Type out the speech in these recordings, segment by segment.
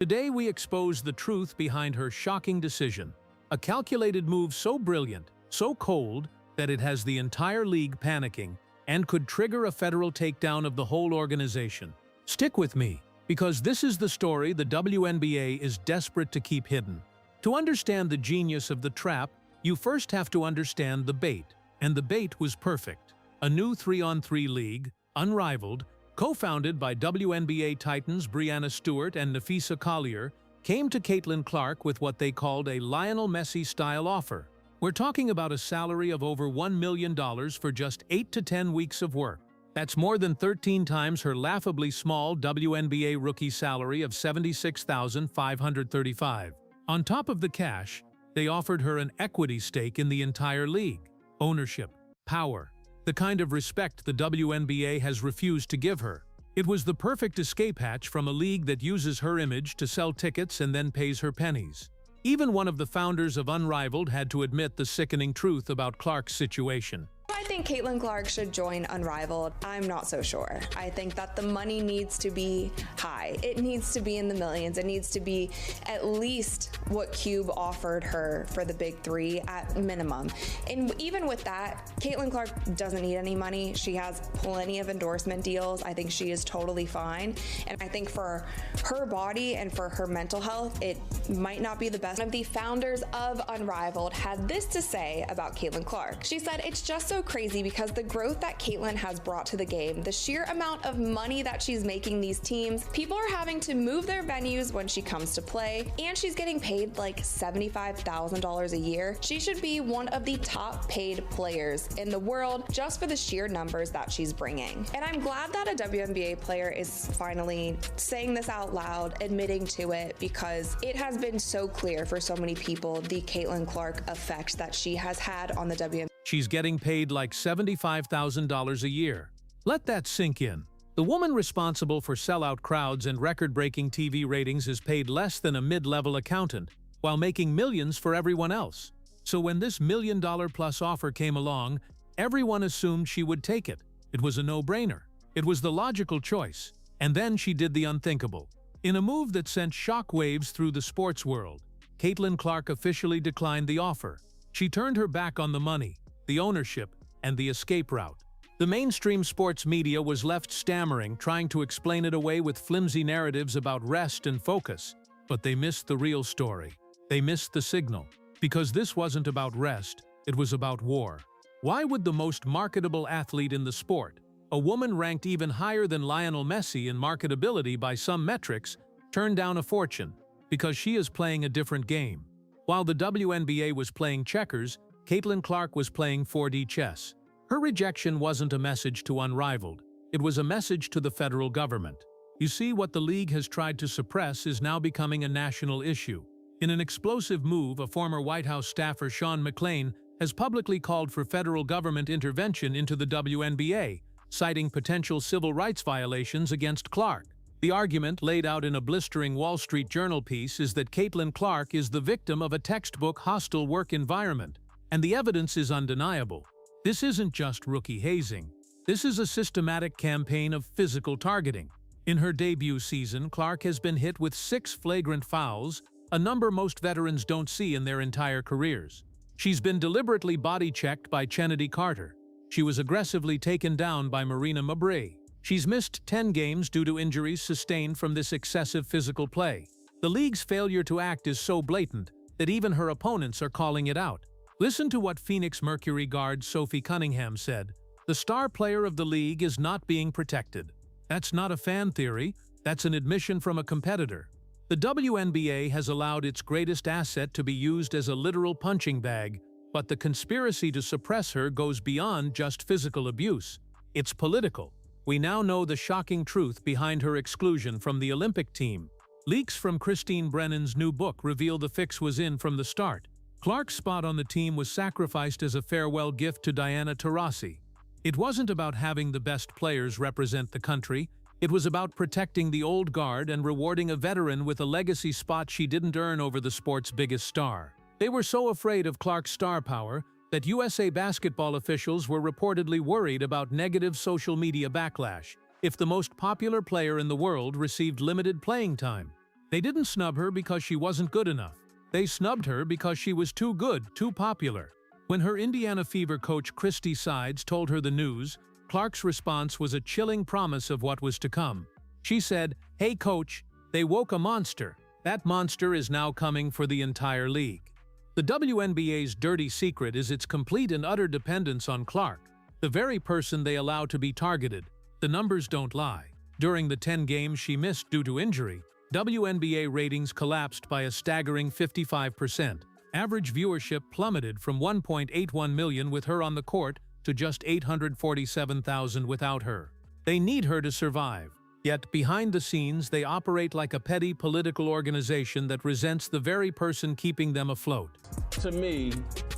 Today we expose the truth behind her shocking decision. A calculated move so brilliant, so cold, that it has the entire league panicking and could trigger a federal takedown of the whole organization. Stick with me, because this is the story the WNBA is desperate to keep hidden. To understand the genius of the trap, you first have to understand the bait, and the bait was perfect. A new 3-on-3 league, unrivaled, co-founded by WNBA titans Breanna Stewart and Napheesa Collier, came to Caitlin Clark with what they called a Lionel Messi-style offer. We're talking about a salary of over $1 million for just 8 to 10 weeks of work. That's more than 13 times her laughably small WNBA rookie salary of $76,535. On top of the cash, they offered her an equity stake in the entire league. Ownership, power, the kind of respect the WNBA has refused to give her. It was the perfect escape hatch from a league that uses her image to sell tickets and then pays her pennies. Even one of the founders of Unrivaled had to admit the sickening truth about Clark's situation. I think Caitlin Clark should join Unrivaled. I'm not so sure. I think that the money needs to be high. It needs to be in the millions. It needs to be at least what Cube offered her for the big three at minimum. And even with that, Caitlin Clark doesn't need any money. She has plenty of endorsement deals. I think she is totally fine. And I think for her body and for her mental health, it might not be the best. One of the founders of Unrivaled had this to say about Caitlin Clark. She said, "It's just so crazy because the growth that Caitlin has brought to the game, the sheer amount of money that she's making these teams, people are having to move their venues when she comes to play, and she's getting paid like $75,000 a year. She should be one of the top paid players in the world just for the sheer numbers that she's bringing." And I'm glad that a WNBA player is finally saying this out loud, admitting to it, because it has been so clear for so many people the Caitlin Clark effect that she has had on the WNBA. She's getting paid like $75,000 a year. Let that sink in. The woman responsible for sellout crowds and record-breaking TV ratings is paid less than a mid-level accountant, while making millions for everyone else. So when this $1 million-plus offer came along, everyone assumed she would take it. It was a no-brainer. It was the logical choice. And then she did the unthinkable. In a move that sent shockwaves through the sports world, Caitlin Clark officially declined the offer. She turned her back on the money, the ownership, and the escape route. The mainstream sports media was left stammering, trying to explain it away with flimsy narratives about rest and focus. But they missed the real story. They missed the signal. Because this wasn't about rest, it was about war. Why would the most marketable athlete in the sport, a woman ranked even higher than Lionel Messi in marketability by some metrics, turn down a fortune? Because she is playing a different game. While the WNBA was playing checkers, Caitlin Clark was playing 4D chess. Her rejection wasn't a message to Unrivaled. It was a message to the federal government. You see, what the league has tried to suppress is now becoming a national issue. In an explosive move, a former White House staffer, Sean McClain, has publicly called for federal government intervention into the WNBA, citing potential civil rights violations against Clark. The argument, laid out in a blistering Wall Street Journal piece, is that Caitlin Clark is the victim of a textbook hostile work environment. And the evidence is undeniable. This isn't just rookie hazing. This is a systematic campaign of physical targeting. In her debut season, Clark has been hit with 6 flagrant fouls, a number most veterans don't see in their entire careers. She's been deliberately body-checked by Chennedy Carter. She was aggressively taken down by Marina Mabrey. She's missed 10 games due to injuries sustained from this excessive physical play. The league's failure to act is so blatant that even her opponents are calling it out. Listen to what Phoenix Mercury guard Sophie Cunningham said. "The star player of the league is not being protected." That's not a fan theory, that's an admission from a competitor. The WNBA has allowed its greatest asset to be used as a literal punching bag, but the conspiracy to suppress her goes beyond just physical abuse. It's political. We now know the shocking truth behind her exclusion from the Olympic team. Leaks from Christine Brennan's new book reveal the fix was in from the start. Clark's spot on the team was sacrificed as a farewell gift to Diana Taurasi. It wasn't about having the best players represent the country. It was about protecting the old guard and rewarding a veteran with a legacy spot she didn't earn over the sport's biggest star. They were so afraid of Clark's star power that USA basketball officials were reportedly worried about negative social media backlash if the most popular player in the world received limited playing time. They didn't snub her because she wasn't good enough. They snubbed her because she was too good, too popular. When her Indiana Fever coach Christy Sides told her the news, Clark's response was a chilling promise of what was to come. She said, "Hey coach, they woke a monster. That monster is now coming for the entire league." The WNBA's dirty secret is its complete and utter dependence on Clark, the very person they allow to be targeted. The numbers don't lie. During the 10 games she missed due to injury, WNBA ratings collapsed by a staggering 55%. Average viewership plummeted from 1.81 million with her on the court to just 847,000 without her. They need her to survive. Yet, behind the scenes, they operate like a petty political organization that resents the very person keeping them afloat. To me,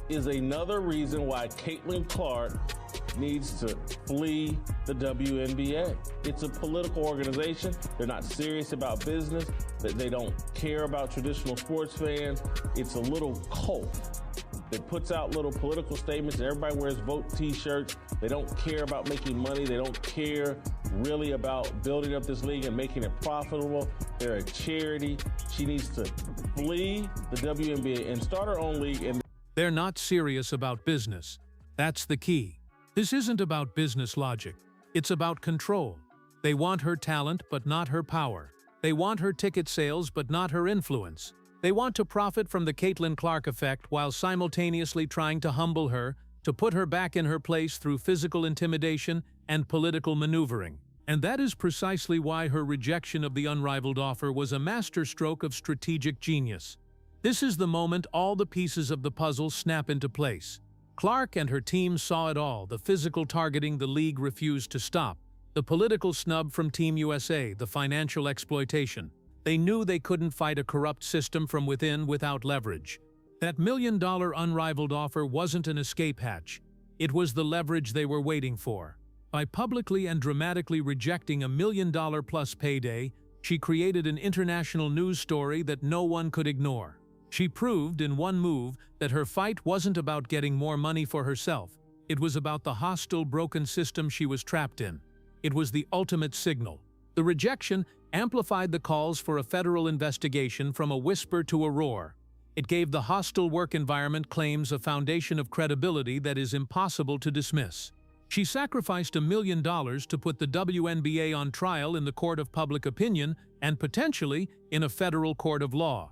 is another reason why Caitlin Clark needs to flee the WNBA. It's a political organization. They're not serious about business. They don't care about traditional sports fans. It's a little cult that puts out little political statements. Everybody wears vote t-shirts. They don't care about making money. They don't care really about building up this league and making it profitable. They're a charity. She needs to flee the WNBA and start her own league. They're not serious about business. That's the key. This isn't about business logic. It's about control. They want her talent, but not her power. They want her ticket sales, but not her influence. They want to profit from the Caitlin Clark effect while simultaneously trying to humble her, to put her back in her place through physical intimidation and political maneuvering. And that is precisely why her rejection of the unrivaled offer was a masterstroke of strategic genius. This is the moment all the pieces of the puzzle snap into place. Clark and her team saw it all: the physical targeting the league refused to stop, the political snub from Team USA, the financial exploitation. They knew they couldn't fight a corrupt system from within without leverage. That million-dollar unrivaled offer wasn't an escape hatch. It was the leverage they were waiting for. By publicly and dramatically rejecting a million-dollar-plus payday, she created an international news story that no one could ignore. She proved in one move that her fight wasn't about getting more money for herself. It was about the hostile, broken system she was trapped in. It was the ultimate signal. The rejection amplified the calls for a federal investigation from a whisper to a roar. It gave the hostile work environment claims a foundation of credibility that is impossible to dismiss. She sacrificed $1 million to put the WNBA on trial in the court of public opinion and potentially in a federal court of law.